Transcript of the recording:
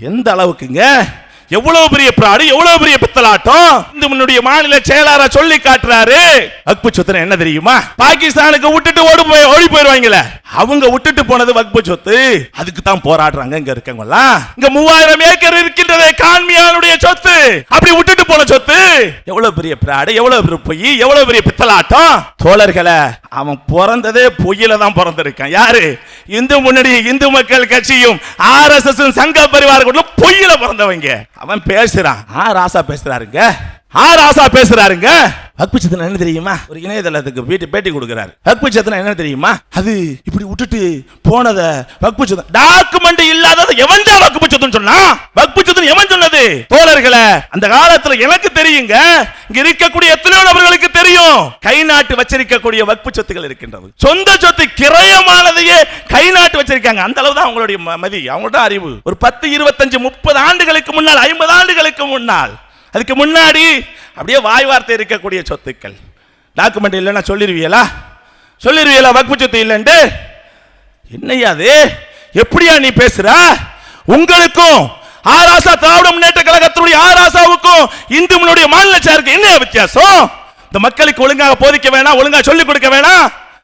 எந்த அளவுக்குங்க? எவ்வளவு பெரிய பிராடு, எவ்வளவு பெரிய பித்தலாட்டம். இந்துடைய மாநில செயலாளர் சொல்லி காட்டுறாரு. வக்பு சொத்து என்ன தெரியுமா? பாகிஸ்தானுக்கு விட்டுட்டு ஓடி போயிருவாங்கல, அவங்க விட்டுட்டு போனது வக்பு சொத்து. அதுக்கு தான் போராடுறாங்க இங்க இருக்கவங்க. இங்க 3000 ஏக்கர் இருக்கின்றதே கான்மியானுடைய சொத்து. அப்படி விட்டுட்டு போன சொத்து எவ்வளவு பெரிய பிராடு, எவ்வளவு பெரிய பொய், எவ்வளவு பெரிய பித்தலாட்டம். தோழர்களே, அவன் பிறந்ததே பொய்யில தான் பிறந்திருக்கான். யாரு? இந்து முன்னணி, இந்து மக்கள் கட்சியும் RSS சங்க பரிவாரம் பொய்யில பிறந்தவங்க. அவன் பேசுறான். ராசா பேசுறாருங்க, ராசா பேசுறாருங்க. வக்பு சொத்து என்ன தெரியுமா? ஒரு இணையதளத்துக்கு பேட்டி கொடுக்கிறாரு. வக்பு சொத்து என்ன தெரியுமா? அது இப்படி விட்டுட்டு போனத வக்பு சொத்து டாக்குமெண்ட் இல்லாதது எவன்டா வக்பு சொத்துன்னு சொன்னா? வக்பு சொத்து எவன் சொன்னது? தோழர்களே, அந்த காலத்துல எனக்கு தெரியுங்க, இங்க இருக்கக்கூடிய எத்தனையோ நபர்களுக்கு தெரியும். கை நாட்டு வச்சிருக்கக்கூடிய வக்பு சொத்துகள் இருக்கின்றது. சொந்த சொத்து கிரயமானதையே கை நாட்டு வச்சிருக்காங்க. அந்த அளவு தான் அவங்களுடைய மதி, அவங்களோட அறிவு. ஒரு 10, 25, 30 ஆண்டுகளுக்கு முன்னால், 50 ஆண்டுகளுக்கு முன்னால், அதுக்கு முன்னாடி அப்படியே வாய் வார்த்தை இருக்கக்கூடிய சொத்துக்கள். டாக்குமெண்ட் இல்லைன்னா சொல்லிருவீங்களா? வக்பு சொத்து இல்லைன்னு? என்னையா அது? எப்படியா நீ பேசுற? உங்களுக்கும் ஆராசா திராவிட முன்னேற்ற கழகத்தினுடைய ஆராசாவுக்கும் இந்து மாநில சாருக்கு என்ன வித்தியாசம்? இந்த மக்களுக்கு ஒழுங்காக போதிக்க வேணாம், ஒழுங்காக சொல்லிக் கொடுக்க வேணாம்?